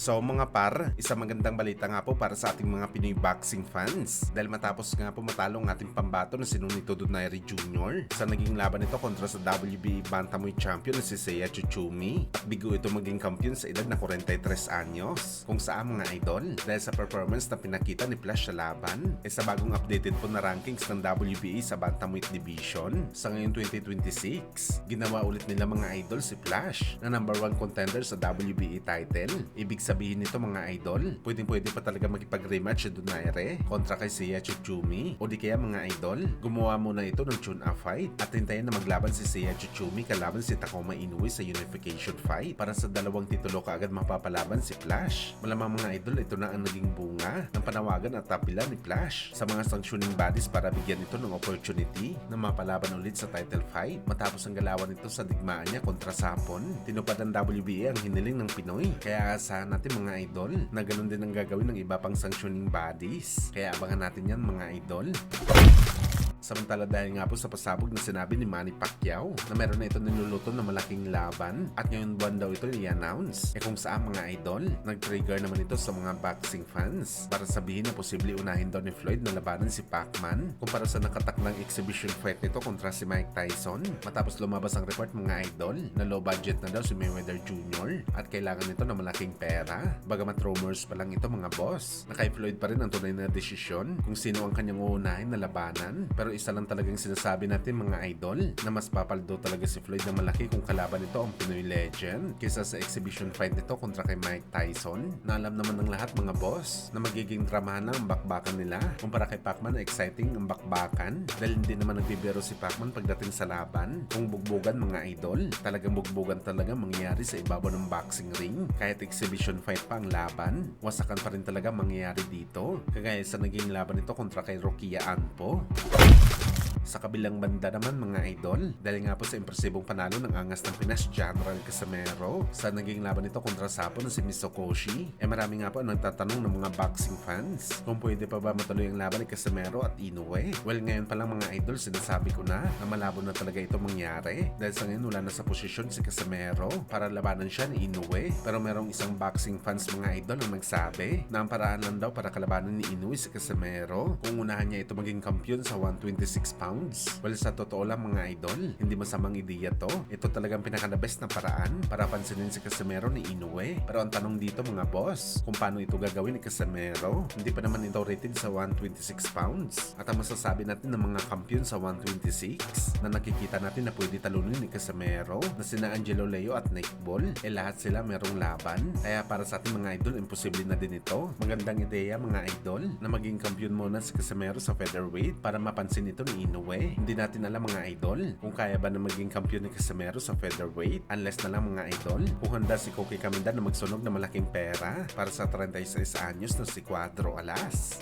So mga par, isang magandang balita nga po para sa ating mga Pinoy boxing fans. Dahil matapos nga po matalo ang ating pambato na si Nonito Donaire Jr. sa naging laban nito kontra sa WBA Bantamweight Champion na si Seiya Chuchumi. At bigo ito maging kampiyon sa edad na 43 anyos. Kung saan mga idol, dahil sa performance na pinakita ni Flash sa laban, sa bagong updated po na rankings ng WBA sa Bantamweight Division sa ngayon 2026, ginawa ulit nila mga idol si Flash na number 1 contender sa WBA title. Ibig sabihin nito mga idol, pwede pa talaga makipag-rematch si Donaire kontra kay Seiya Chuchumi, o di kaya mga idol, gumawa muna ito ng tune-up fight at hintayin na maglaban si Seiya Chuchumi kalaban si Takuma Inoue sa unification fight para sa dalawang titulo kaagad mapapalaban si Flash. Malamang mga idol, ito na ang naging bunga ng panawagan at apila ni Flash sa mga sanctioning bodies para bigyan ito ng opportunity na mapalaban ulit sa title fight matapos ang galawan nito sa digmaan niya kontra Sapon. Tinupad ng WBA ang hiniling ng Pinoy, kaya asahan natin mga idol na ganun din ang gagawin ng iba pang sanctioning bodies. Kaya abangan natin yan mga idol. Samantala dahil nga po sa pasabog na sinabi ni Manny Pacquiao na meron na ito niluluto na malaking laban at ngayon buwan daw ito i-announce. Kung saan mga idol, nag-trigger naman ito sa mga boxing fans para sabihin na posible unahin daw ni Floyd na labanan si Pacman kumpara sa nakatakdang exhibition fight nito kontra si Mike Tyson. Matapos lumabas ang report mga idol na low budget na daw si Mayweather Jr. at kailangan nito ng malaking pera. Bagamat rumors pa lang ito mga boss, na kay Floyd pa rin ang tunay na desisyon kung sino ang kanyang uunahin na labanan. Pero isa lang talagang sinasabi natin mga idol na mas papaldo talaga si Floyd na malaki kung kalaban nito ang Pinoy legend kaysa sa exhibition fight nito kontra kay Mike Tyson, na alam naman ng lahat mga boss na magiging dramahan lang ang bakbakan nila. Kumpara kay Pacman, exciting ang bakbakan dahil hindi naman nagbibiro si Pacman pagdating sa laban. Kung bugbugan mga idol, talagang bugbugan talaga mangyayari sa ibabaw ng boxing ring. Kahit exhibition fight pa ang laban, wasakan pa rin talaga mangyayari dito, kagaya sa naging laban nito kontra kay Rokia Anpo. Sa kabilang banda naman mga idol, dahil nga po sa impresibong panalo ng angas ng Pinas General Casimero sa naging laban nito kontra Sapon na si Misokoshi, marami nga po ang nagtatanong ng mga boxing fans kung pwede pa ba matuloy ang laban ni Casimero at Inoue. Well, ngayon pa lang mga idol, sinasabi ko na malabo na talaga ito mangyari dahil sa ngayon wala na sa posisyon si Casimero para labanan siya ni Inoue. Pero merong isang boxing fans mga idol ang nagsabi na ang paraan lang daw para kalabanan ni Inoue si Casimero kung unahan niya ito maging kampiyon sa 126 pounds. Well, sa totoo lang mga idol, hindi masamang ideya to. Ito talagang pinaka-the best na paraan para pansinin si Casimero ni Inoue. Pero ang tanong dito mga boss, kung paano ito gagawin ni Casimero, hindi pa naman ito rated sa 126 pounds. At ang masasabi natin ng mga kampiyon sa 126 na nakikita natin na pwede talunin ni Casimero na sina Angelo Leo at Nick Ball, lahat sila merong laban. Kaya para sa ating mga idol, imposible na din ito. Magandang ideya mga idol na maging kampiyon muna si Casimero sa featherweight para mapansin ito ni Inoue. Hindi natin alam mga idol kung kaya ba na maging kampiyon ni Casimero sa featherweight, unless na lang mga idol kung handa si Koki Kaminda na magsunog na malaking pera para sa 36 anyos na si Cuadro Alas.